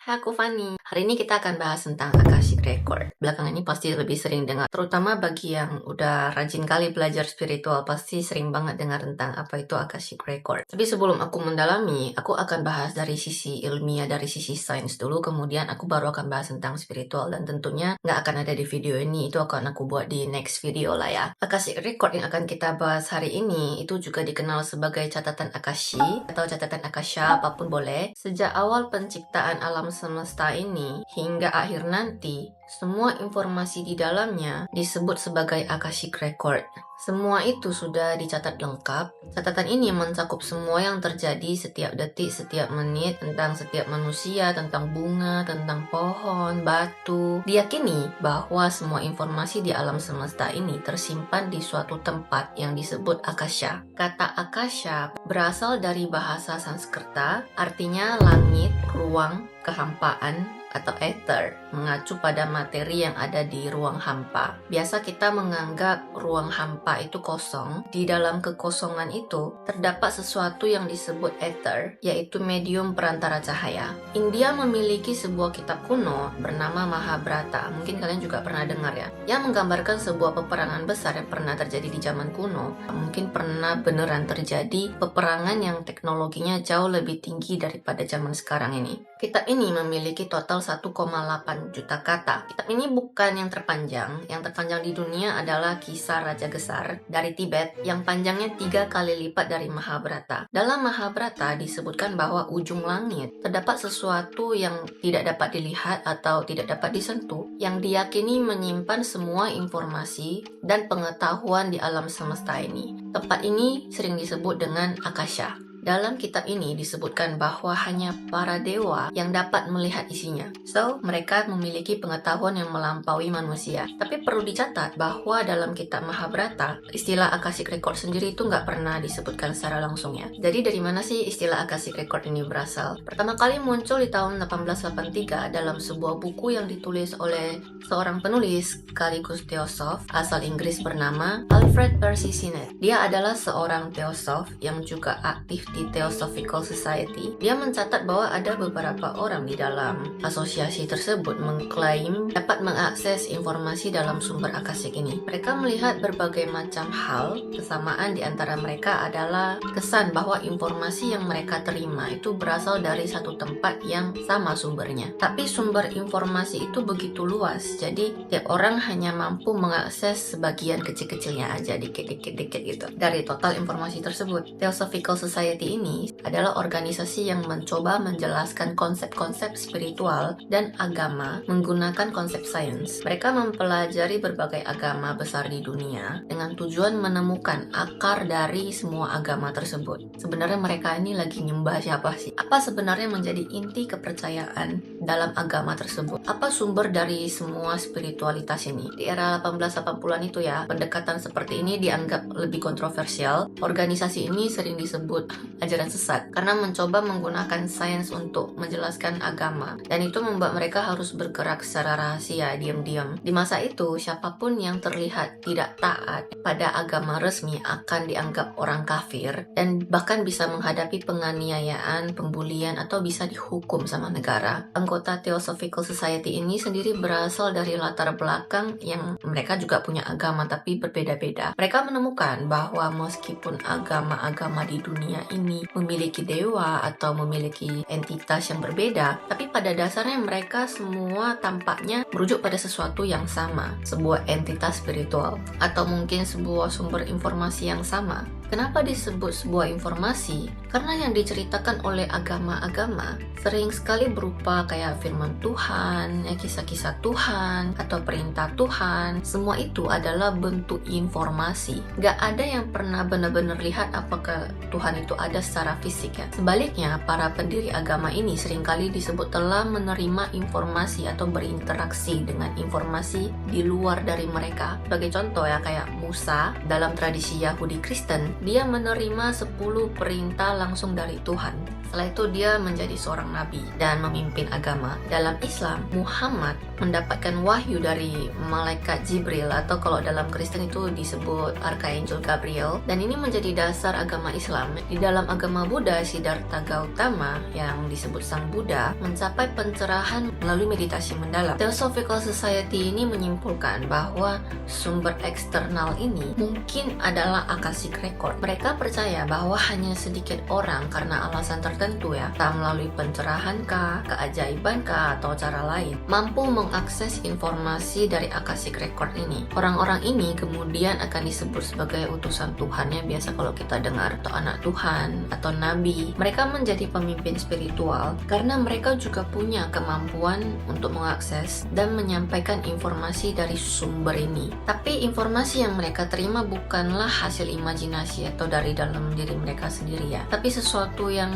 Hai, aku Fani. Hari ini kita akan bahas tentang Akashic Record. Belakangan ini pasti lebih sering dengar, terutama bagi yang udah rajin kali belajar spiritual, pasti sering banget dengar tentang apa itu Akashic Record. Tapi sebelum aku mendalami, aku akan bahas dari sisi ilmiah, dari sisi sains dulu, kemudian aku baru akan bahas tentang spiritual, dan tentunya nggak akan ada di video ini, itu akan aku buat di next video lah ya. Akashic Record yang akan kita bahas hari ini, itu juga dikenal sebagai catatan Akashi, atau catatan Akasha, apapun boleh. Sejak awal penciptaan alam semesta ini hingga akhir nanti, semua informasi di dalamnya disebut sebagai Akashic Record. Semua itu sudah dicatat lengkap. Catatan ini mencakup semua yang terjadi setiap detik, setiap menit, tentang setiap manusia, tentang bunga, tentang pohon, batu. Diyakini bahwa semua informasi di alam semesta ini tersimpan di suatu tempat yang disebut Akasha. Kata Akasha berasal dari bahasa Sanskerta, artinya langit, ruang, kehampaan, atau ether, mengacu pada materi yang ada di ruang hampa. Biasa kita menganggap ruang hampa itu kosong. Di dalam kekosongan itu terdapat sesuatu yang disebut ether, yaitu medium perantara cahaya. India memiliki sebuah kitab kuno bernama Mahabharata. Mungkin kalian juga pernah dengar ya, yang menggambarkan sebuah peperangan besar yang pernah terjadi di zaman kuno. Mungkin pernah beneran terjadi peperangan yang teknologinya jauh lebih tinggi daripada zaman sekarang ini. Kitab ini memiliki total 1,8 juta kata. Kitab ini bukan yang terpanjang. Yang terpanjang di dunia adalah Kisah Raja Gesar dari Tibet yang panjangnya 3 kali lipat dari Mahabharata. Dalam Mahabharata disebutkan bahwa ujung langit terdapat sesuatu yang tidak dapat dilihat atau tidak dapat disentuh, yang diyakini menyimpan semua informasi dan pengetahuan di alam semesta ini. Tempat ini sering disebut dengan Akasha. Dalam kitab ini disebutkan bahwa hanya para dewa yang dapat melihat isinya. So, mereka memiliki pengetahuan yang melampaui manusia. Tapi perlu dicatat bahwa dalam kitab Mahabharata, istilah Akashic Record sendiri itu nggak pernah disebutkan secara langsung ya. Jadi dari mana sih istilah Akashic Record ini berasal? Pertama kali muncul di tahun 1883 dalam sebuah buku yang ditulis oleh seorang penulis sekaligus teosof asal Inggris bernama Alfred Percy Sinnett. Dia adalah seorang teosof yang juga aktif di Theosophical Society. Dia mencatat bahwa ada beberapa orang di dalam asosiasi tersebut mengklaim dapat mengakses informasi dalam sumber Akashic ini. Mereka melihat berbagai macam hal. Kesamaan di antara mereka adalah kesan bahwa informasi yang mereka terima itu berasal dari satu tempat yang sama sumbernya. Tapi sumber informasi itu begitu luas, jadi tiap orang hanya mampu mengakses sebagian kecil-kecilnya aja, dikit-dikit gitu dari total informasi tersebut. Theosophical Society ini adalah organisasi yang mencoba menjelaskan konsep-konsep spiritual dan agama menggunakan konsep sains. Mereka mempelajari berbagai agama besar di dunia dengan tujuan menemukan akar dari semua agama tersebut. Sebenarnya mereka ini lagi nyembah siapa sih? Apa sebenarnya menjadi inti kepercayaan dalam agama tersebut? Apa sumber dari semua spiritualitas ini? Di era 1880-an itu ya, pendekatan seperti ini dianggap lebih kontroversial. Organisasi ini sering disebut ajaran sesat karena mencoba menggunakan sains untuk menjelaskan agama, dan itu membuat mereka harus bergerak secara rahasia, diam-diam. Di masa itu, siapapun yang terlihat tidak taat pada agama resmi akan dianggap orang kafir dan bahkan bisa menghadapi penganiayaan, pembulian, atau bisa dihukum sama negara. Anggota Theosophical Society ini sendiri berasal dari latar belakang yang mereka juga punya agama tapi berbeda-beda. Mereka menemukan bahwa meskipun agama-agama di dunia ini memiliki dewa atau memiliki entitas yang berbeda, tapi pada dasarnya mereka semua tampaknya merujuk pada sesuatu yang sama, sebuah entitas spiritual, atau mungkin sebuah sumber informasi yang sama. Kenapa disebut sebuah informasi? Karena yang diceritakan oleh agama-agama sering sekali berupa kayak firman Tuhan, kisah-kisah Tuhan, atau perintah Tuhan. Semua itu adalah bentuk informasi. Gak ada yang pernah benar-benar lihat apakah Tuhan itu ada secara fisik ya. Sebaliknya, para pendiri agama ini seringkali disebut telah menerima informasi atau berinteraksi dengan informasi di luar dari mereka. Sebagai contoh ya, kayak Musa dalam tradisi Yahudi Kristen, dia menerima 10 perintah langsung dari Tuhan. Setelah itu dia menjadi seorang nabi dan memimpin agama. Dalam Islam, Muhammad mendapatkan wahyu dari malaikat Jibril, atau kalau dalam Kristen itu disebut Archangel Gabriel, dan ini menjadi dasar agama Islam. Di dalam agama Buddha, Siddhartha Gautama yang disebut Sang Buddha mencapai pencerahan melalui meditasi mendalam. Theosophical Society ini menyimpulkan bahwa sumber eksternal ini mungkin adalah Akashic Record. Mereka percaya bahwa hanya sedikit orang karena alasan tertentu ya, tak melalui pencerahan kah, keajaiban kah, atau cara lain, mampu mengakses informasi dari Akashic Record ini. Orang-orang ini kemudian akan disebut sebagai utusan Tuhan ya, biasa kalau kita dengar, atau anak Tuhan, atau nabi. Mereka menjadi pemimpin spiritual karena mereka juga punya kemampuan untuk mengakses dan menyampaikan informasi dari sumber ini. Tapi informasi yang mereka terima bukanlah hasil imajinasi atau dari dalam diri mereka sendiri ya, tapi sesuatu yang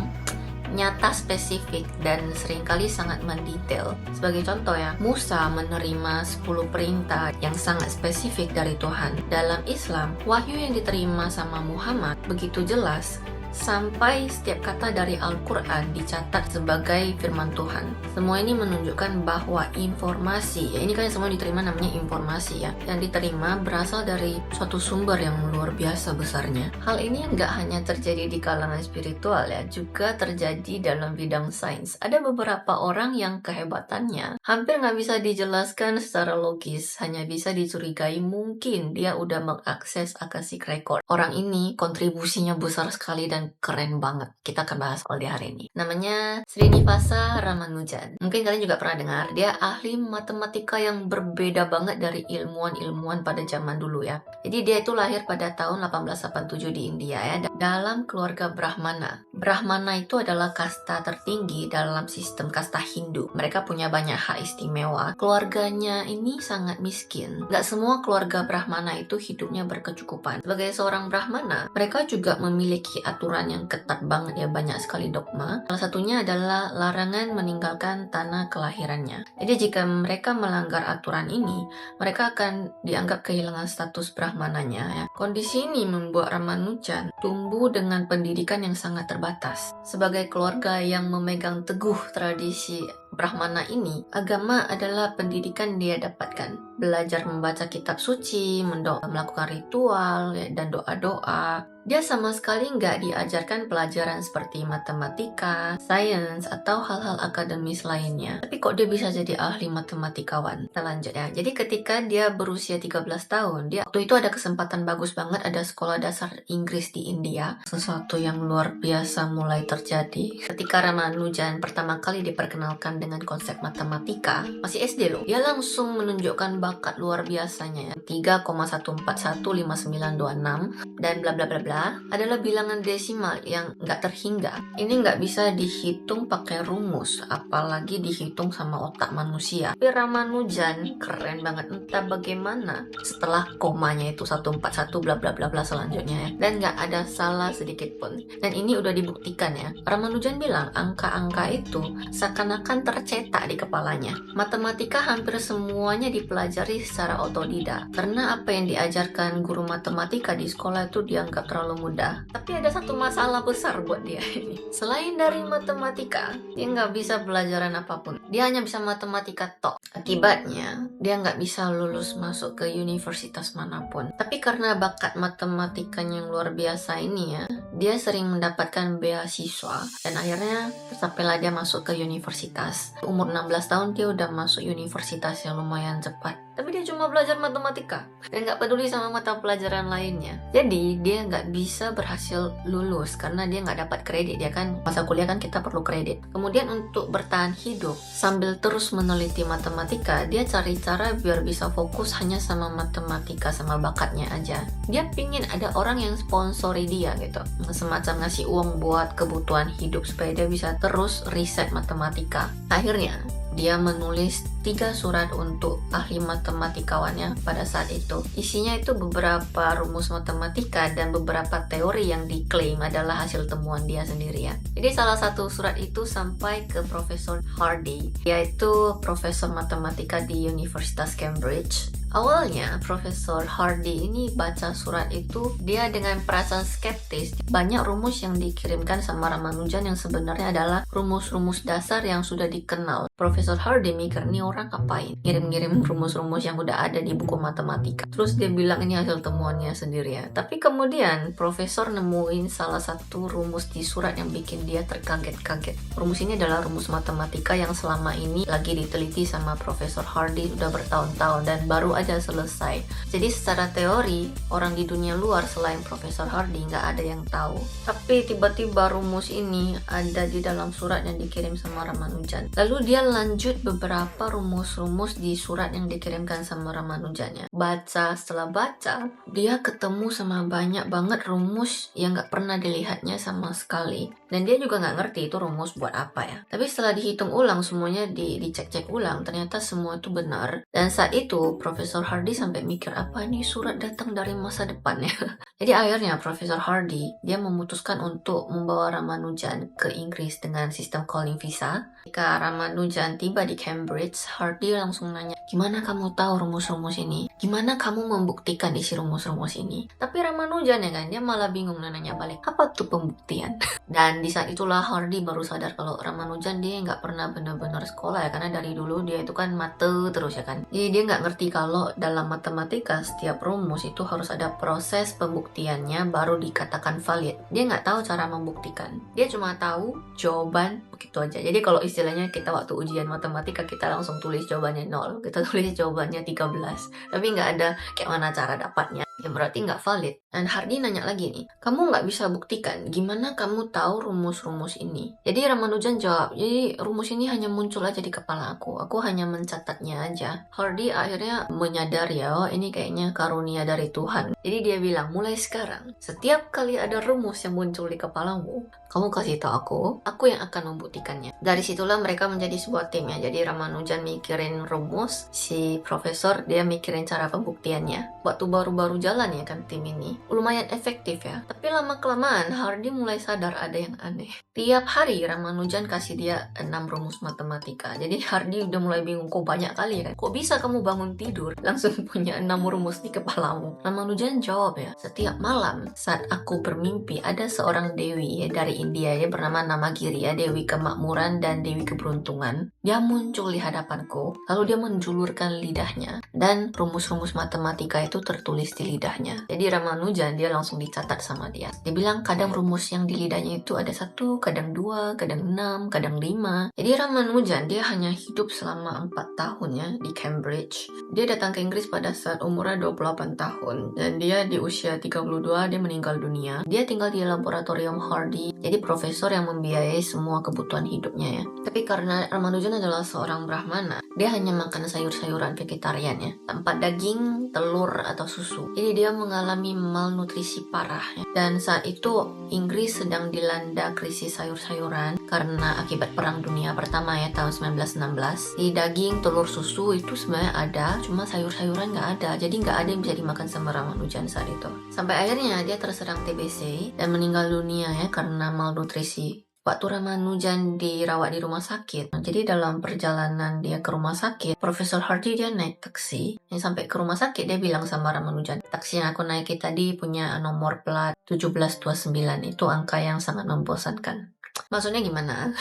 nyata, spesifik, dan seringkali sangat mendetail. Sebagai contoh ya, Musa menerima 10 perintah yang sangat spesifik dari Tuhan. Dalam Islam, wahyu yang diterima sama Muhammad begitu jelas sampai setiap kata dari Al-Quran dicatat sebagai firman Tuhan. Semua ini menunjukkan bahwa informasi, ya ini kan semua diterima namanya informasi ya, yang diterima berasal dari suatu sumber yang luar biasa besarnya. Hal ini nggak hanya terjadi di kalangan spiritual ya, juga terjadi dalam bidang sains. Ada beberapa orang yang kehebatannya hampir nggak bisa dijelaskan secara logis, hanya bisa dicurigai mungkin dia udah mengakses Akashic Record. Orang ini kontribusinya besar sekali dan keren banget. Kita akan bahas soal di hari ini. Namanya Srinivasa Ramanujan. Mungkin kalian juga pernah dengar. Dia ahli matematika yang berbeda banget dari ilmuwan-ilmuwan pada zaman dulu ya. Jadi dia itu lahir pada tahun 1887 di India ya, dalam keluarga Brahmana. Brahmana itu adalah kasta tertinggi dalam sistem kasta Hindu. Mereka punya banyak hak istimewa. Keluarganya ini sangat miskin. Gak semua keluarga Brahmana itu hidupnya berkecukupan. Sebagai seorang Brahmana, mereka juga memiliki aturan yang ketat banget ya, banyak sekali dogma. Salah satunya adalah larangan meninggalkan tanah kelahirannya. Jadi jika mereka melanggar aturan ini, mereka akan dianggap kehilangan status Brahmananya ya. Kondisi ini membuat Ramanujan tumbuh dengan pendidikan yang sangat terbatas. Sebagai keluarga yang memegang teguh tradisi Brahmana ini, agama adalah pendidikan dia dapatkan. Belajar membaca kitab suci, melakukan ritual dan doa-doa. Dia sama sekali nggak diajarkan pelajaran seperti matematika, sains, atau hal-hal akademis lainnya. Tapi kok dia bisa jadi ahli matematikawan? Kita lanjut ya. Jadi ketika dia berusia 13 tahun, waktu itu ada kesempatan bagus banget, ada sekolah dasar Inggris di India. Sesuatu yang luar biasa mulai terjadi. Ketika Ramanujan pertama kali diperkenalkan dengan konsep matematika, masih SD loh, dia langsung menunjukkan bakat luar biasanya ya. 3,141596 dan bla bla bla bla adalah bilangan desimal yang nggak terhingga. Ini nggak bisa dihitung pakai rumus, apalagi dihitung sama otak manusia. Tapi Ramanujan keren banget, entah bagaimana setelah komanya itu 141 bla bla bla bla selanjutnya ya, dan nggak ada salah sedikit pun. Dan ini udah dibuktikan ya. Ramanujan bilang angka-angka itu seakan-akan tercetak di kepalanya. Matematika hampir semuanya dipelajari secara otodidak, karena apa yang diajarkan guru matematika di sekolah itu dianggap terlalu mudah. Tapi ada satu masalah besar buat dia ini. Selain dari matematika, dia nggak bisa pelajaran apapun. Dia hanya bisa matematika tok. Akibatnya, dia nggak bisa lulus masuk ke universitas manapun. Tapi karena bakat matematikanya yang luar biasa ini ya, dia sering mendapatkan beasiswa. Dan akhirnya sampailah dia masuk ke universitas. Umur 16 tahun dia udah masuk universitas yang lumayan cepat. Tapi dia cuma belajar matematika dan nggak peduli sama mata pelajaran lainnya. Jadi dia nggak bisa berhasil lulus karena dia nggak dapat kredit. Dia kan masa kuliah kan kita perlu kredit. Kemudian untuk bertahan hidup sambil terus meneliti matematika, dia cari cara biar bisa fokus hanya sama matematika, sama bakatnya aja. Dia pingin ada orang yang sponsori dia gitu, semacam ngasih uang buat kebutuhan hidup supaya dia bisa terus riset matematika. Akhirnya dia menulis 3 surat untuk ahli matematikawannya pada saat itu. Isinya itu beberapa rumus matematika dan beberapa teori yang diklaim adalah hasil temuan dia sendiri ya. Jadi salah satu surat itu sampai ke Profesor Hardy, yaitu profesor matematika di Universitas Cambridge. Awalnya, Profesor Hardy ini baca surat itu, dia dengan perasaan skeptis. Banyak rumus yang dikirimkan sama Ramanujan yang sebenarnya adalah rumus-rumus dasar yang sudah dikenal. Profesor Hardy mikir, nih orang ngapain? Ngirim-ngirim rumus-rumus yang udah ada di buku matematika. Terus dia bilang ini hasil temuannya sendiri ya. Tapi kemudian, Profesor nemuin salah satu rumus di surat yang bikin dia terkaget-kaget. Rumus ini adalah rumus matematika yang selama ini lagi diteliti sama Profesor Hardy udah bertahun-tahun dan baru aja selesai. Jadi secara teori, orang di dunia luar selain Profesor Hardy nggak ada yang tahu. Tapi tiba-tiba rumus ini ada di dalam surat yang dikirim sama Ramanujan. Lalu dia lanjut beberapa rumus-rumus di surat yang dikirimkan sama Ramanujannya. Setelah baca, dia ketemu sama banyak banget rumus yang nggak pernah dilihatnya sama sekali. Dan dia juga nggak ngerti itu rumus buat apa ya. Tapi setelah dihitung ulang, semuanya dicek-cek ulang, ternyata semua itu benar. Dan saat itu, Profesor Hardy sampai mikir, apa ini surat datang dari masa depan ya? Jadi akhirnya Profesor Hardy, dia memutuskan untuk membawa Ramanujan ke Inggris dengan sistem calling visa. Ketika Ramanujan tiba di Cambridge, Hardy langsung nanya, gimana kamu tahu rumus-rumus ini? Gimana kamu membuktikan isi rumus-rumus ini? Tapi Ramanujan ya kan, dia malah bingung nanya balik, apa tuh pembuktian? Dan di saat itulah Hardy baru sadar kalau Ramanujan dia nggak pernah benar-benar sekolah ya, karena dari dulu dia itu kan mate terus ya kan. Jadi dia nggak ngerti kalau dalam matematika setiap rumus itu harus ada proses pembuktiannya baru dikatakan valid. Dia nggak tahu cara membuktikan. Dia cuma tahu jawaban begitu aja. Jadi kalau istilahnya kita waktu ujian matematika kita langsung tulis jawabannya 0, kita tulis jawabannya 13, tapi nggak ada kayak mana cara dapatnya, ya berarti nggak valid. Dan Hardy nanya lagi nih, kamu nggak bisa buktikan, gimana kamu tahu rumus-rumus ini? Jadi Ramanujan jawab, jadi rumus ini hanya muncul aja di kepala aku hanya mencatatnya aja. Hardy akhirnya menyadari ya, oh ini kayaknya karunia dari Tuhan. Jadi dia bilang, mulai sekarang setiap kali ada rumus yang muncul di kepalamu, kamu kasih tahu aku yang akan membuktikannya. Dari situlah mereka menjadi sebuah tim ya. Jadi Ramanujan mikirin rumus, si profesor dia mikirin cara pembuktiannya. Waktu baru-baru jalan ya kan tim ini, lumayan efektif ya. Tapi lama-kelamaan Hardy mulai sadar ada yang aneh. Tiap hari Ramanujan kasih dia 6 rumus matematika. Jadi Hardy udah mulai bingung, kok banyak kali kan? Kok bisa kamu bangun tidur langsung punya 6 rumus di kepalamu? Ramanujan jawab ya, setiap malam saat aku bermimpi ada seorang dewi ya dari India ya bernama Namagiri ya, dewi kemakmuran dan dewi keberuntungan. Dia muncul di hadapanku, lalu dia menjulurkan lidahnya dan rumus-rumus matematika itu tertulis di lidahnya. Jadi Ramanujan dia langsung dicatat sama dia. Dia bilang kadang rumus yang di lidahnya itu ada 1, kadang 2, kadang 6, kadang 5. Jadi Ramanujan dia hanya hidup selama 4 tahun ya di Cambridge. Dia datang ke Inggris pada saat umurnya 28 tahun dan dia di usia 32 dia meninggal dunia. Dia tinggal di laboratorium Hardy. Jadi profesor yang membiayai semua kebutuhan hidupnya ya. Tapi karena Ramanujan adalah seorang Brahmana, dia hanya makan sayur-sayuran vegetarian ya, tanpa daging, telur atau susu. Jadi dia mengalami malnutrisi parah ya. Dan saat itu Inggris sedang dilanda krisis sayur-sayuran karena akibat Perang Dunia Pertama ya tahun 1916. Di daging, telur, susu itu sebenarnya ada, cuma sayur-sayuran nggak ada. Jadi nggak ada yang bisa dimakan sama Ramanujan saat itu. Sampai akhirnya dia terserang TBC dan meninggal dunia ya karena malnutrisi. Waktu Ramanujan dirawat di rumah sakit, jadi dalam perjalanan dia ke rumah sakit, Profesor Hardy dia naik taksi. Yang sampai ke rumah sakit dia bilang sama Ramanujan, taksi yang aku naiki tadi punya nomor plat 1729, itu angka yang sangat membosankan. Maksudnya gimana?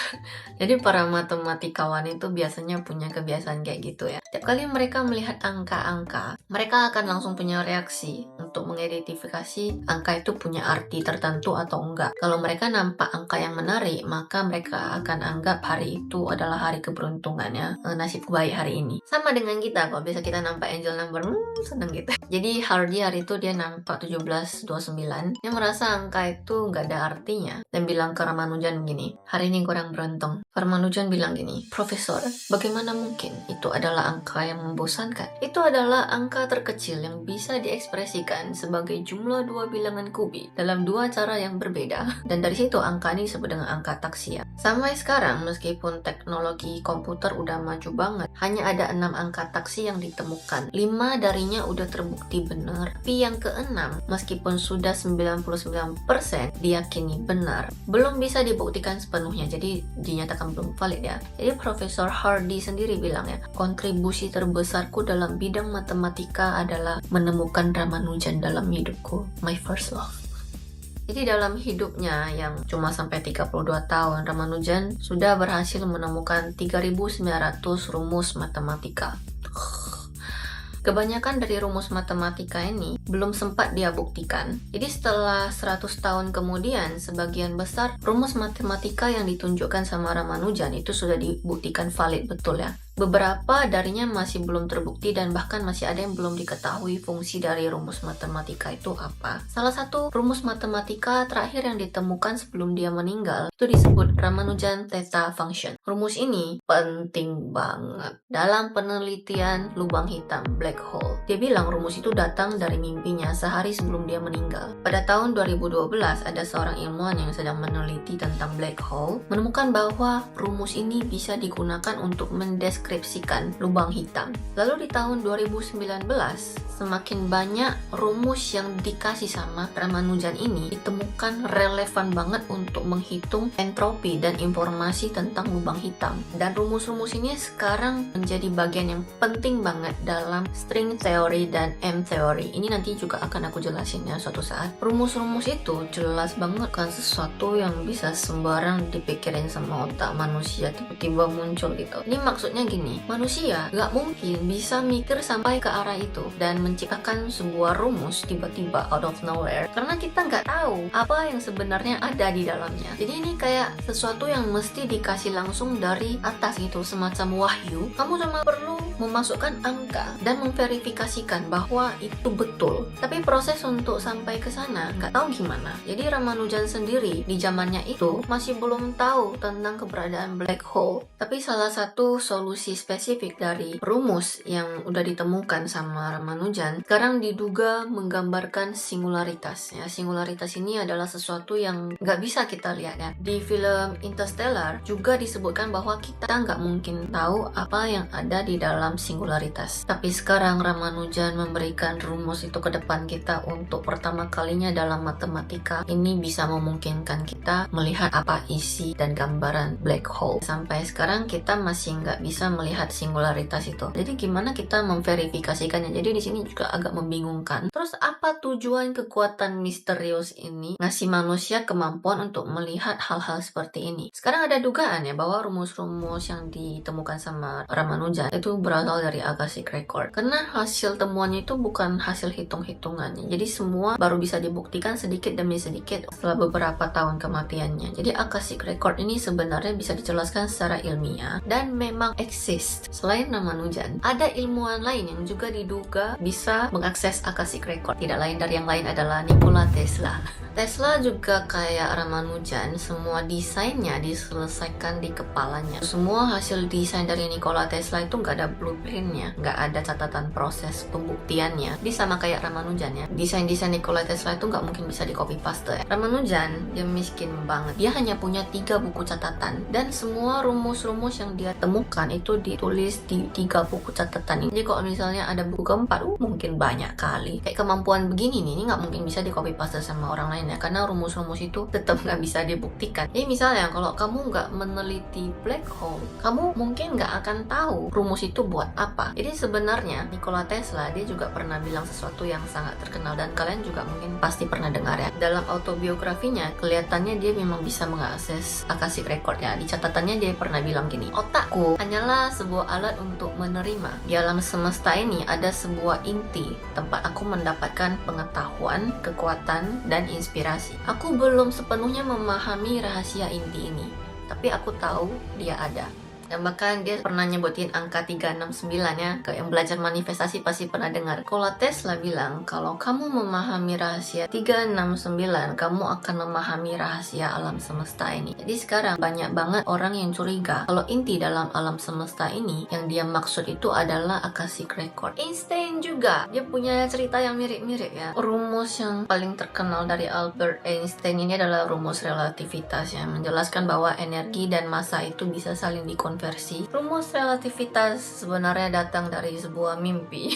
Jadi para matematikawan itu biasanya punya kebiasaan kayak gitu ya. Setiap kali mereka melihat angka-angka, mereka akan langsung punya reaksi untuk mengidentifikasi angka itu punya arti tertentu atau enggak. Kalau mereka nampak angka yang menarik, maka mereka akan anggap hari itu adalah hari keberuntungan ya, nasib baik hari ini. Sama dengan kita, kalau biasa kita nampak angel number, seneng gitu. Jadi Hardy hari itu dia nampak 1729, dia merasa angka itu nggak ada artinya dan bilang ke Ramanujan gini, hari ini kurang beruntung. Ramanujan bilang gini, Profesor, bagaimana mungkin itu adalah angka yang membosankan? Itu adalah angka terkecil yang bisa diekspresikan Ramanujan sebagai jumlah dua bilangan kubik dalam dua cara yang berbeda, dan dari situ angka ini disebut dengan angka taksia. Sampai sekarang, meskipun teknologi komputer udah maju banget, hanya ada 6 angka taksi yang ditemukan. 5 darinya udah terbukti benar, tapi yang keenam, meskipun sudah 99% diyakini benar, belum bisa dibuktikan sepenuhnya, jadi dinyatakan belum valid ya. Jadi Profesor Hardy sendiri bilang ya, kontribusi terbesarku dalam bidang matematika adalah menemukan Ramanujan dalam hidupku, my first love. Jadi dalam hidupnya yang cuma sampai 32 tahun, Ramanujan sudah berhasil menemukan 3.900 rumus matematika. Kebanyakan dari rumus matematika ini belum sempat dia buktikan. Jadi setelah 100 tahun kemudian, sebagian besar rumus matematika yang ditunjukkan sama Ramanujan itu sudah dibuktikan valid betul ya. Beberapa darinya masih belum terbukti dan bahkan masih ada yang belum diketahui fungsi dari rumus matematika itu apa. Salah satu rumus matematika terakhir yang ditemukan sebelum dia meninggal itu disebut Ramanujan theta function. Rumus ini penting banget dalam penelitian lubang hitam, black hole. Dia bilang rumus itu datang dari mimpinya sehari sebelum dia meninggal. Pada tahun 2012 ada seorang ilmuwan yang sedang meneliti tentang black hole menemukan bahwa rumus ini bisa digunakan untuk mendeskripsikan lubang hitam. Lalu di tahun 2019, semakin banyak rumus yang dikasih sama Ramanujan ini ditemukan relevan banget untuk menghitung entropi dan informasi tentang lubang hitam. Dan rumus-rumus ini sekarang menjadi bagian yang penting banget dalam string theory dan M theory. Ini nanti juga akan aku jelasin ya suatu saat. Rumus-rumus itu jelas banget kan sesuatu yang bisa sembarang dipikirin sama otak manusia tiba-tiba muncul gitu. Ini maksudnya gini, manusia gak mungkin bisa mikir sampai ke arah itu dan menciptakan sebuah rumus tiba-tiba out of nowhere karena kita gak tahu apa yang sebenarnya ada di dalamnya. Jadi ini kayak sesuatu yang mesti dikasih langsung dari atas gitu, semacam wahyu. Kamu cuma perlu memasukkan angka dan memverifikasikan bahwa itu betul. Tapi proses untuk sampai ke sana gak tahu gimana. Jadi Ramanujan sendiri di zamannya itu masih belum tahu tentang keberadaan black hole. Tapi salah satu solusi spesifik dari rumus yang udah ditemukan sama Ramanujan sekarang diduga menggambarkan singularitas ya. Singularitas ini adalah sesuatu yang nggak bisa kita lihat ya. Di film Interstellar juga disebutkan bahwa kita nggak mungkin tahu apa yang ada di dalam singularitas. Tapi sekarang Ramanujan memberikan rumus itu ke depan kita untuk pertama kalinya dalam matematika. Ini bisa memungkinkan kita melihat apa isi dan gambaran black hole. Sampai sekarang kita masih nggak bisa melihat singularitas itu. Jadi gimana kita memverifikasikannya? Jadi di sini juga agak membingungkan. Terus apa tujuan kekuatan misterius ini ngasih manusia kemampuan untuk melihat hal-hal seperti ini? Sekarang ada dugaan ya bahwa rumus-rumus yang ditemukan sama Ramanujan itu berasal dari Akashic Record. Karena hasil temuannya itu bukan hasil hitung-hitungannya. Jadi semua baru bisa dibuktikan sedikit demi sedikit setelah beberapa tahun kematiannya. Jadi Akashic Record ini sebenarnya bisa dijelaskan secara ilmiah dan memang exist. Selain Ramanujan, ada ilmuwan lain yang juga diduga bisa mengakses Akashic Record. Tidak lain dari yang lain adalah Nikola Tesla. Tesla juga kayak Ramanujan, semua desainnya diselesaikan di kepalanya. Semua hasil desain dari Nikola Tesla itu nggak ada blueprintnya, nggak ada catatan proses pembuktiannya. Dia sama kayak Ramanujan ya. Desain-desain Nikola Tesla itu nggak mungkin bisa di copy paste ya. Ramanujan, dia miskin banget. Dia hanya punya 3 buku catatan dan semua rumus-rumus yang dia temukan itu ditulis di 3 buku catatan ini. Jadi kalau misalnya ada buku keempat, mungkin banyak kali. Kayak kemampuan begini nih, ini nggak mungkin bisa di copy paste sama orang lain ya, karena rumus-rumus itu tetap nggak bisa dibuktikan. Jadi misalnya kalau kamu nggak meneliti black hole, kamu mungkin nggak akan tahu rumus itu buat apa. Jadi sebenarnya Nikola Tesla dia juga pernah bilang sesuatu yang sangat terkenal dan kalian juga mungkin pasti pernah dengar ya. Dalam autobiografinya kelihatannya dia memang bisa mengakses Akashic Record ya. Di catatannya dia pernah bilang gini, otakku hanyalah sebuah alat untuk menerima. Di alam semesta ini ada sebuah inti tempat aku mendapatkan pengetahuan, kekuatan, dan inspirasi. Aku belum sepenuhnya memahami rahasia inti ini, tapi aku tahu dia ada. Yang bahkan dia pernah nyebutin angka 369 ya. Kayak yang belajar manifestasi pasti pernah dengar. Nikola Tesla bilang kalau kamu memahami rahasia 369, kamu akan memahami rahasia alam semesta ini. Jadi sekarang banyak banget orang yang curiga kalau inti dalam alam semesta ini yang dia maksud itu adalah Akashic Record. Einstein juga dia punya cerita yang mirip-mirip ya. Rumus yang paling terkenal dari Albert Einstein ini adalah rumus relativitas yang menjelaskan bahwa energi dan massa itu bisa saling dikonversi. Rumus relativitas sebenarnya datang dari sebuah mimpi.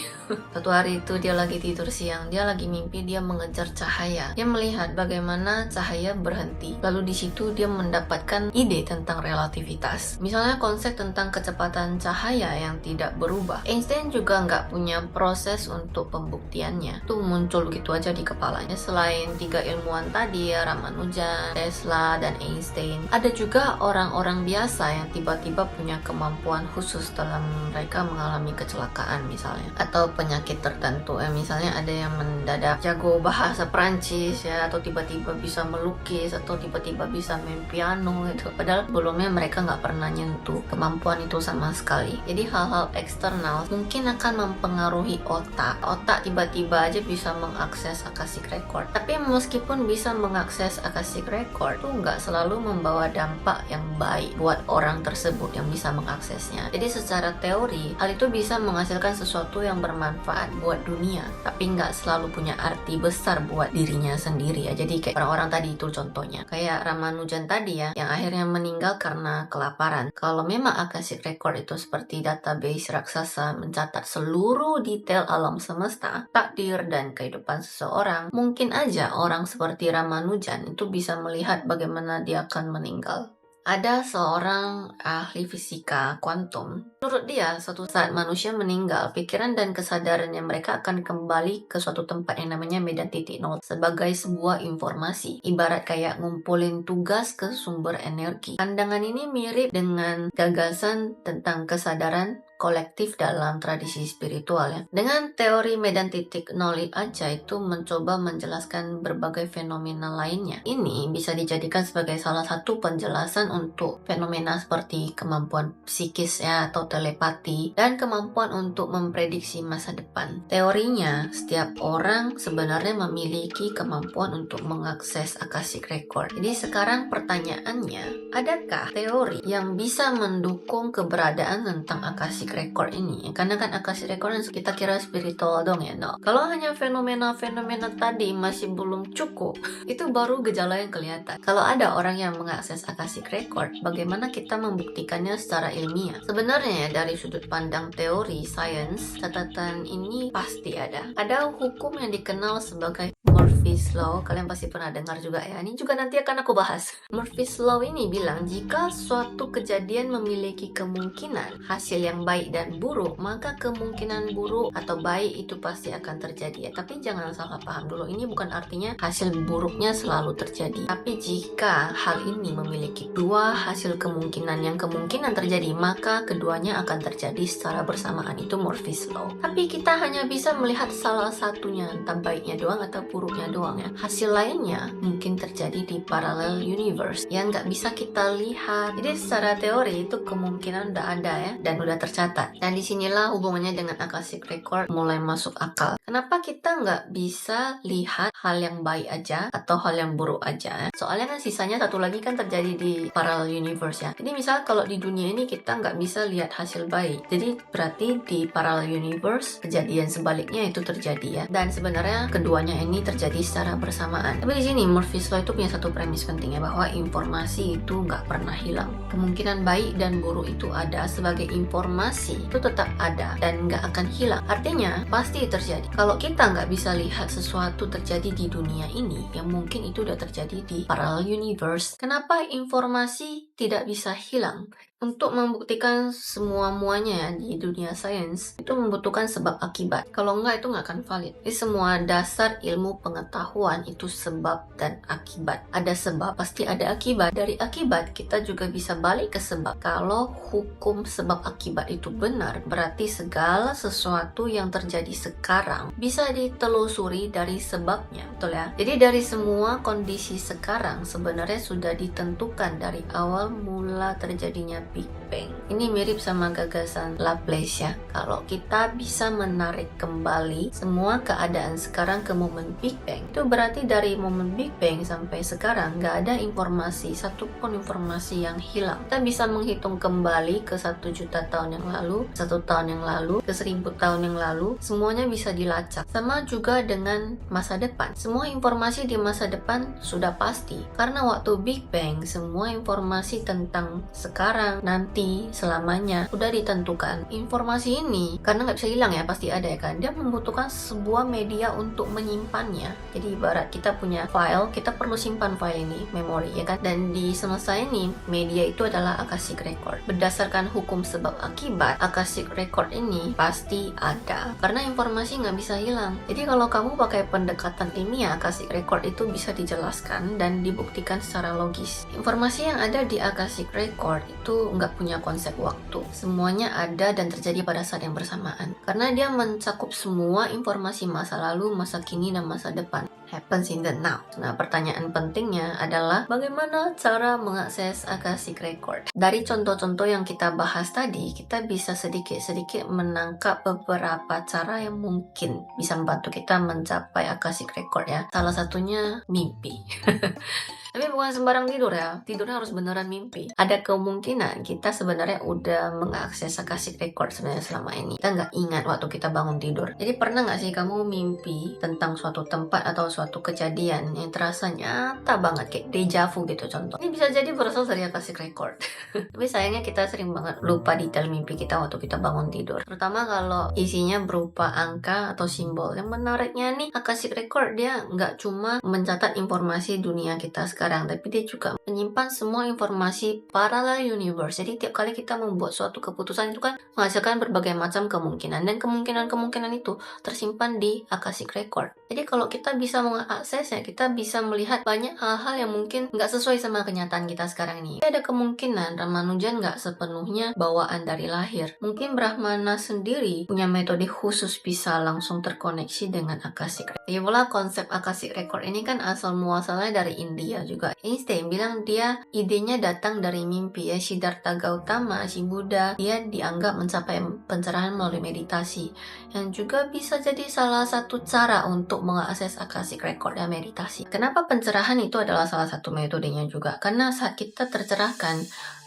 Satu hari itu dia lagi tidur siang, dia lagi mimpi dia mengejar cahaya. Dia melihat bagaimana cahaya berhenti. Lalu di situ dia mendapatkan ide tentang relativitas. Misalnya konsep tentang kecepatan cahaya yang tidak berubah. Einstein juga nggak punya proses untuk pembuktiannya. Itu muncul gitu aja di kepalanya. Selain tiga ilmuwan tadi ya, Ramanujan, Tesla, dan Einstein, ada juga orang-orang biasa yang tiba-tiba punya kemampuan khusus dalam mereka mengalami kecelakaan misalnya, atau penyakit tertentu ya. Misalnya ada yang mendadak jago bahasa Perancis ya, atau tiba-tiba bisa melukis, atau tiba-tiba bisa main piano gitu. Padahal sebelumnya mereka nggak pernah nyentuh kemampuan itu sama sekali. Jadi hal-hal eksternal mungkin akan mempengaruhi otak. Otak tiba-tiba aja bisa mengakses Akashic Record. Tapi meskipun bisa mengakses Akashic Record, itu nggak selalu membawa dampak yang baik buat orang tersebut yang bisa mengaksesnya. Jadi secara teori, hal itu bisa menghasilkan sesuatu yang bermanfaat buat dunia, tapi nggak selalu punya arti besar buat dirinya sendiri ya. Jadi kayak orang-orang tadi itu contohnya. Kayak Ramanujan tadi ya, yang akhirnya meninggal karena kelaparan. Kalau memang Akashic Record itu seperti database raksasa mencatat seluruh detail alam semesta, takdir, dan kehidupan seseorang, mungkin aja orang seperti Ramanujan itu bisa melihat bagaimana dia akan meninggal. Ada seorang ahli fisika kuantum. Menurut dia, suatu saat manusia meninggal, pikiran dan kesadarannya mereka akan kembali ke suatu tempat yang namanya medan titik nol sebagai sebuah informasi. Ibarat kayak ngumpulin tugas ke sumber energi. Pandangan ini mirip dengan gagasan tentang kesadaran kolektif dalam tradisi spiritual ya. Dengan teori medan titik nol aja itu mencoba menjelaskan berbagai fenomena lainnya. Ini bisa dijadikan sebagai salah satu penjelasan untuk fenomena seperti kemampuan psikis ya, atau telepati, dan kemampuan untuk memprediksi masa depan. Teorinya, setiap orang sebenarnya memiliki kemampuan untuk mengakses Akashic Record. Jadi sekarang pertanyaannya, adakah teori yang bisa mendukung keberadaan tentang Akashic Record ini? Karena kan Akashic Record yang kita kira spiritual dong ya. No. Kalau hanya fenomena-fenomena tadi masih belum cukup, itu baru gejala yang kelihatan. Kalau ada orang yang mengakses Akashic Record, bagaimana kita membuktikannya secara ilmiah? Sebenarnya dari sudut pandang teori sains, catatan ini pasti ada. Ada hukum yang dikenal sebagai Murphy's Law. Kalian pasti pernah dengar juga ya. Ini juga nanti akan aku bahas. Murphy's Law ini bilang jika suatu kejadian memiliki kemungkinan hasil yang baik dan buruk, maka kemungkinan buruk atau baik itu pasti akan terjadi ya. Tapi jangan salah paham dulu, ini bukan artinya hasil buruknya selalu terjadi. Tapi jika hal ini memiliki dua hasil kemungkinan yang kemungkinan terjadi, maka keduanya akan terjadi secara bersamaan. Itu Murphy's Law. Tapi kita hanya bisa melihat salah satunya, entah baiknya doang atau buruknya doang ya. Hasil lainnya mungkin terjadi di parallel universe yang nggak bisa kita lihat. Jadi secara teori itu kemungkinan udah ada ya, dan udah tercatat. Dan disinilah hubungannya dengan Akashic Record mulai masuk akal. Kenapa kita nggak bisa lihat hal yang baik aja atau hal yang buruk aja? Soalnya kan sisanya satu lagi kan terjadi di parallel universe ya. Jadi misal kalau di dunia ini kita nggak bisa lihat hasil baik, jadi berarti di parallel universe kejadian sebaliknya itu terjadi ya. Dan sebenarnya keduanya ini terjadi secara bersamaan. Tapi di sini Murphy's Law itu punya satu premis penting ya, bahwa informasi itu nggak pernah hilang. Kemungkinan baik dan buruk itu ada sebagai informasi, itu tetap ada dan nggak akan hilang. Artinya pasti terjadi. Kalau kita nggak bisa lihat sesuatu terjadi di dunia ini, yang mungkin itu udah terjadi di parallel universe. Kenapa informasi tidak bisa hilang? Untuk membuktikan semua-muanya ya di dunia sains, itu membutuhkan sebab akibat. Kalau enggak, itu nggak akan valid. Jadi semua dasar ilmu pengetahuan itu sebab dan akibat. Ada sebab, pasti ada akibat. Dari akibat, kita juga bisa balik ke sebab. Kalau hukum sebab akibat itu benar, berarti segala sesuatu yang terjadi sekarang bisa ditelusuri dari sebabnya. Betul ya? Jadi dari semua kondisi sekarang sebenarnya sudah ditentukan dari awal mula terjadinya Big Bang. Ini mirip sama gagasan Laplace ya. Kalau kita bisa menarik kembali semua keadaan sekarang ke momen Big Bang, itu berarti dari momen Big Bang sampai sekarang nggak ada informasi, satupun informasi yang hilang. Kita bisa menghitung kembali ke 1 juta tahun yang lalu, 1 tahun yang lalu, ke 1000 tahun yang lalu, semuanya bisa dilacak. Sama juga dengan masa depan. Semua informasi di masa depan sudah pasti. Karena waktu Big Bang, semua informasi tentang sekarang, nanti, selamanya sudah ditentukan. Informasi ini karena nggak bisa hilang ya, pasti ada ya kan, dia membutuhkan sebuah media untuk menyimpannya. Jadi ibarat kita punya file, kita perlu simpan file ini, memori ya kan, dan di semesta ini media itu adalah Akashic Record. Berdasarkan hukum sebab akibat, Akashic Record ini pasti ada karena informasi nggak bisa hilang. Jadi kalau kamu pakai pendekatan ilmiah, Akashic Record itu bisa dijelaskan dan dibuktikan secara logis. Informasi yang ada di Akashic Record itu nggak punya konsep waktu. Semuanya ada dan terjadi pada saat yang bersamaan. Karena dia mencakup semua informasi masa lalu, masa kini, dan masa depan. Happens in the now. Nah, pertanyaan pentingnya adalah bagaimana cara mengakses Akashic Record? Dari contoh-contoh yang kita bahas tadi, kita bisa sedikit-sedikit menangkap beberapa cara yang mungkin bisa membantu kita mencapai Akashic Record ya. Salah satunya mimpi. Tapi bukan sembarang tidur ya, tidurnya harus beneran mimpi. Ada kemungkinan kita sebenarnya udah mengakses Akashic Record sebenarnya selama ini. Kita nggak ingat waktu kita bangun tidur. Jadi pernah nggak sih kamu mimpi tentang suatu tempat atau suatu kejadian yang terasa nyata banget, kayak deja vu gitu contoh. Ini bisa jadi berasal dari Akashic Record. Tapi sayangnya kita sering banget lupa detail mimpi kita waktu kita bangun tidur. Terutama kalau isinya berupa angka atau simbol. Yang menariknya nih, Akashic Record dia nggak cuma mencatat informasi dunia kita sekarang, tapi dia juga menyimpan semua informasi parallel universe. Jadi tiap kali kita membuat suatu keputusan itu kan menghasilkan berbagai macam kemungkinan, dan kemungkinan itu tersimpan di Akashic Record. Jadi kalau kita bisa mengaksesnya, kita bisa melihat banyak hal-hal yang mungkin nggak sesuai sama kenyataan kita sekarang ini. Ada kemungkinan Ramanujan nggak sepenuhnya bawaan dari lahir. Mungkin Brahmana sendiri punya metode khusus bisa langsung terkoneksi dengan Akashic Record. Jadi pula konsep Akashic Record ini kan asal muasalnya dari India juga. Einstein bilang dia idenya datang dari mimpi ya. Siddhartha Gautama, si Buddha, dia dianggap mencapai pencerahan melalui meditasi, yang juga bisa jadi salah satu cara untuk mengakses Akashic Record ya, meditasi. Kenapa pencerahan itu adalah salah satu metodenya juga? Karena saat kita tercerahkan,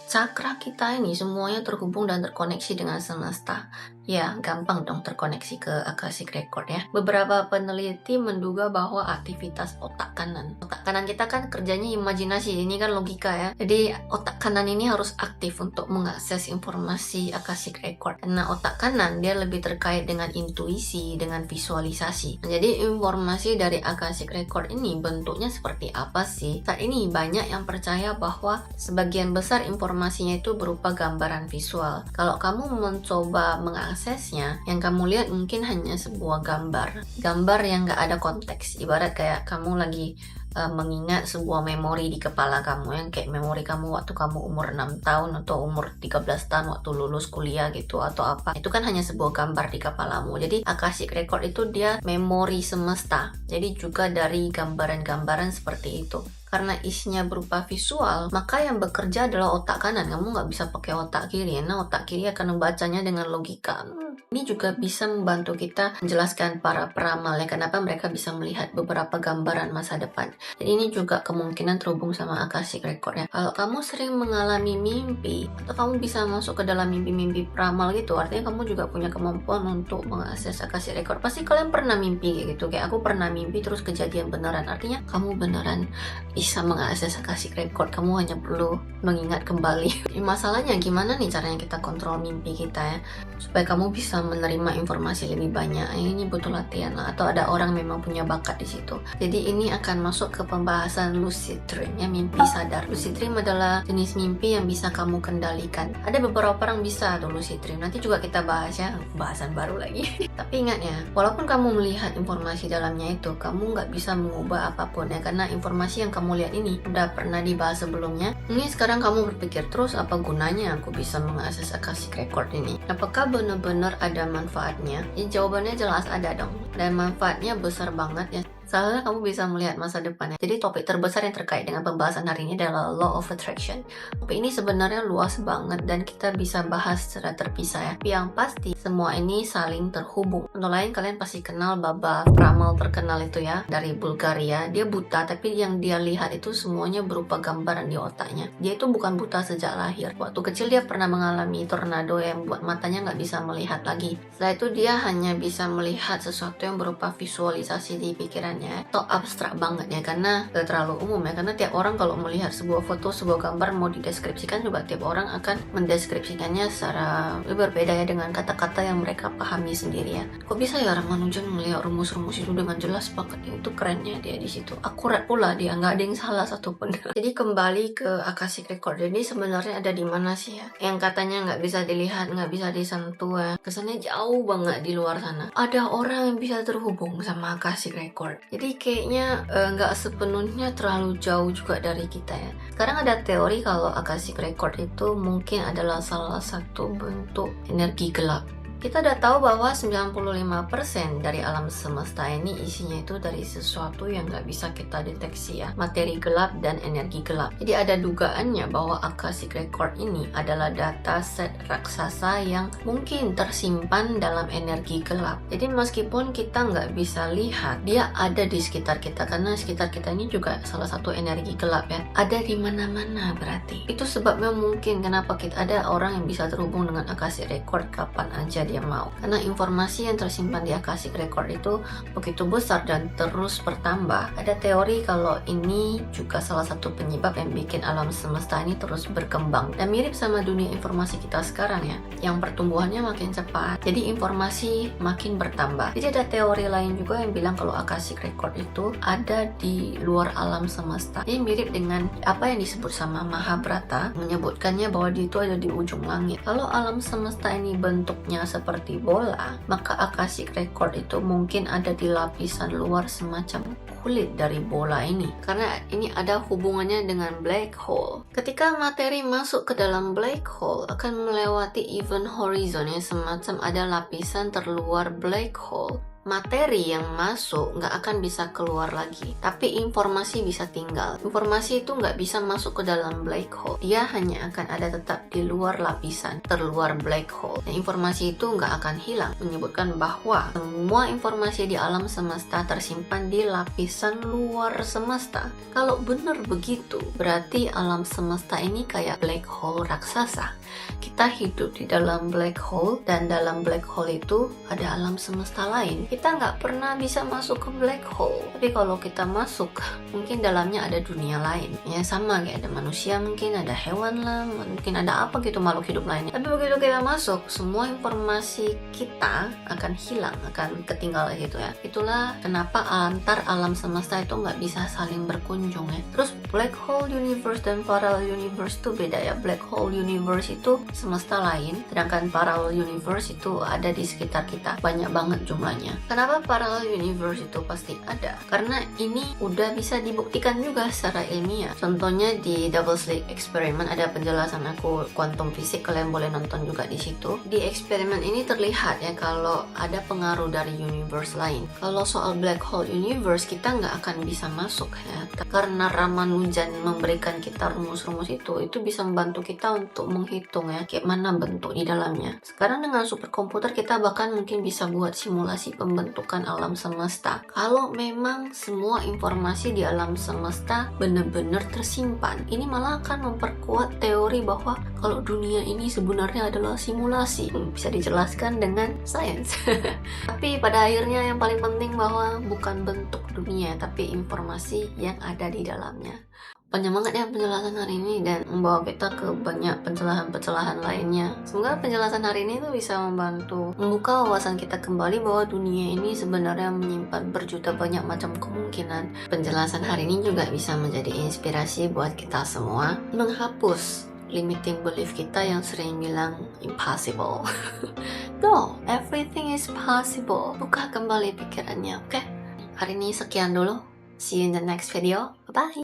cakra kita ini semuanya terhubung dan terkoneksi dengan semesta. Ya, gampang dong terkoneksi ke Akashic Record ya. Beberapa peneliti menduga bahwa aktivitas otak kanan kita kan kerjanya imajinasi, ini kan logika ya. Jadi otak kanan ini harus aktif untuk mengakses informasi Akashic Record. Karena otak kanan dia lebih terkait dengan intuisi, dengan visualisasi. Jadi informasi dari Akashic Record ini bentuknya seperti apa sih? Saat ini banyak yang percaya bahwa sebagian besar informasinya itu berupa gambaran visual. Kalau kamu mencoba mengaksesnya, yang kamu lihat mungkin hanya sebuah gambar yang gak ada konteks. Ibarat kayak kamu lagi mengingat sebuah memori di kepala kamu, yang kayak memori kamu waktu kamu umur 6 tahun atau umur 13 tahun waktu lulus kuliah gitu atau apa. Itu kan hanya sebuah gambar di kepalamu. Jadi Akashic Record itu dia memori semesta. Jadi juga dari gambaran-gambaran seperti itu. Karena isinya berupa visual, maka yang bekerja adalah otak kanan. Kamu nggak bisa pakai otak kiri, nah otak kiri akan membacanya dengan logika. Ini juga bisa membantu kita menjelaskan para peramal ya, kenapa mereka bisa melihat beberapa gambaran masa depan. Jadi ini juga kemungkinan terhubung sama Akashic Record ya. Kalau kamu sering mengalami mimpi, atau kamu bisa masuk ke dalam mimpi-mimpi peramal gitu, artinya kamu juga punya kemampuan untuk mengakses Akashic Record. Pasti kalian pernah mimpi kayak gitu, kayak aku pernah mimpi terus kejadian beneran. Artinya kamu beneran bisa mengakses Akashic Record, kamu hanya perlu mengingat kembali. Masalahnya gimana nih caranya kita kontrol mimpi kita ya, supaya kamu bisa menerima informasi lebih banyak. Ini butuh latihan lah, atau ada orang memang punya bakat di situ. Jadi ini akan masuk ke pembahasan lucid dream ya, mimpi sadar. Lucid dream adalah jenis mimpi yang bisa kamu kendalikan. Ada beberapa orang bisa tuh lucid dream, nanti juga kita bahas ya, bahasan baru lagi. Tapi ingat ya, walaupun kamu melihat informasi dalamnya itu, kamu nggak bisa mengubah apapun ya, karena informasi yang kamu lihat ini udah pernah dibahas sebelumnya. Ini sekarang kamu berpikir terus, apa gunanya aku bisa mengakses Akashic Record ini? Apakah benar-benar ada manfaatnya? Ya, jawabannya jelas ada dong, dan manfaatnya besar banget ya. Soalnya kamu bisa melihat masa depannya. Jadi topik terbesar yang terkait dengan pembahasan hari ini adalah Law of Attraction. Topik ini sebenarnya luas banget dan kita bisa bahas secara terpisah ya. Tapi yang pasti semua ini saling terhubung. Contoh lain, kalian pasti kenal Baba Pramal terkenal itu ya, dari Bulgaria. Dia buta, tapi yang dia lihat itu semuanya berupa gambaran di otaknya. Dia itu bukan buta sejak lahir. Waktu kecil dia pernah mengalami tornado yang buat matanya nggak bisa melihat lagi. Setelah itu dia hanya bisa melihat sesuatu yang berupa visualisasi di pikirannya. Atau abstrak banget ya, karena terlalu umum ya. Karena tiap orang kalau melihat sebuah foto, sebuah gambar mau dideskripsikan juga tiap orang akan mendeskripsikannya secara berbeda ya, dengan kata-kata yang mereka pahami sendiri ya. Kok bisa ya Ramanujan melihat rumus-rumus itu dengan jelas banget ya? Itu kerennya dia di situ. Akurat pula dia, nggak ada yang salah satupun. Jadi kembali ke Akashic Record. Jadi sebenarnya ada di mana sih ya? Yang katanya nggak bisa dilihat, nggak bisa disentuh ya. Kesannya jauh banget di luar sana. Ada orang yang bisa terhubung sama Akashic Record. Jadi kayaknya nggak sepenuhnya terlalu jauh juga dari kita ya. Sekarang ada teori kalau Akashic Record itu mungkin adalah salah satu bentuk energi gelap. Kita udah tahu bahwa 95% dari alam semesta ini isinya itu dari sesuatu yang nggak bisa kita deteksi ya, materi gelap dan energi gelap. Jadi ada dugaannya bahwa Akashic Record ini adalah data set raksasa yang mungkin tersimpan dalam energi gelap. Jadi meskipun kita nggak bisa lihat, dia ada di sekitar kita, karena sekitar kita ini juga salah satu energi gelap ya. Ada di mana-mana berarti. Itu sebabnya mungkin kenapa kita ada orang yang bisa terhubung dengan Akashic Record kapan aja dia mau, karena informasi yang tersimpan di Akashic Record itu begitu besar dan terus bertambah. Ada teori kalau ini juga salah satu penyebab yang bikin alam semesta ini terus berkembang, dan mirip sama dunia informasi kita sekarang ya, yang pertumbuhannya makin cepat, jadi informasi makin bertambah. Jadi ada teori lain juga yang bilang kalau Akashic Record itu ada di luar alam semesta. Ini mirip dengan apa yang disebut sama Mahabharata, menyebutkannya bahwa dia itu ada di ujung langit. Kalau alam semesta ini bentuknya seperti bola, maka Akashic Record itu mungkin ada di lapisan luar semacam kulit dari bola ini, karena ini ada hubungannya dengan black hole. Ketika materi masuk ke dalam black hole akan melewati event horizon yang semacam ada lapisan terluar black hole. Materi yang masuk nggak akan bisa keluar lagi, tapi informasi bisa tinggal. Informasi itu nggak bisa masuk ke dalam black hole, dia hanya akan ada tetap di luar lapisan terluar black hole. Dan informasi itu nggak akan hilang, menyebutkan bahwa semua informasi di alam semesta tersimpan di lapisan luar semesta. Kalau benar begitu, berarti alam semesta ini kayak black hole raksasa. Kita hidup di dalam black hole, dan dalam black hole itu ada alam semesta lain. Kita nggak pernah bisa masuk ke black hole, tapi kalau kita masuk, mungkin dalamnya ada dunia lain ya, sama kayak ada manusia, mungkin ada hewan lah, mungkin ada apa gitu, makhluk hidup lainnya. Tapi begitu kita masuk, semua informasi kita akan hilang, akan ketinggalan gitu ya. Itulah kenapa antar alam semesta itu nggak bisa saling berkunjung ya. Terus black hole universe dan parallel universe itu beda ya. Black hole universe itu semesta lain, sedangkan parallel universe itu ada di sekitar kita, banyak banget jumlahnya. Kenapa parallel universe itu pasti ada? Karena ini udah bisa dibuktikan juga secara ilmiah. Contohnya di double slit experiment ada penjelasan aku kuantum fisik, kalian boleh nonton juga di situ. Di eksperimen ini terlihat ya kalau ada pengaruh dari universe lain. Kalau soal black hole universe kita nggak akan bisa masuk ya, karena Ramanujan memberikan kita rumus-rumus itu bisa membantu kita untuk menghitung ya kayak mana bentuk di dalamnya. Sekarang dengan superkomputer kita bahkan mungkin bisa buat simulasi pembentukan alam semesta. Kalau memang semua informasi di alam semesta benar-benar tersimpan, ini malah akan memperkuat teori bahwa kalau dunia ini sebenarnya adalah simulasi. Bisa dijelaskan dengan sains. Tapi pada akhirnya yang paling penting bahwa bukan bentuk dunia, tapi informasi yang ada di dalamnya. Penyemangat ya penjelasan hari ini, dan membawa kita ke banyak pencerahan-pencerahan lainnya. Semoga penjelasan hari ini tuh bisa membantu membuka wawasan kita kembali bahwa dunia ini sebenarnya menyimpan berjuta banyak macam kemungkinan. Penjelasan hari ini juga bisa menjadi inspirasi buat kita semua menghapus limiting belief kita yang sering bilang impossible. No, everything is possible. Buka kembali pikirannya, oke? Hari ini sekian dulu. See you in the next video. Bye-bye.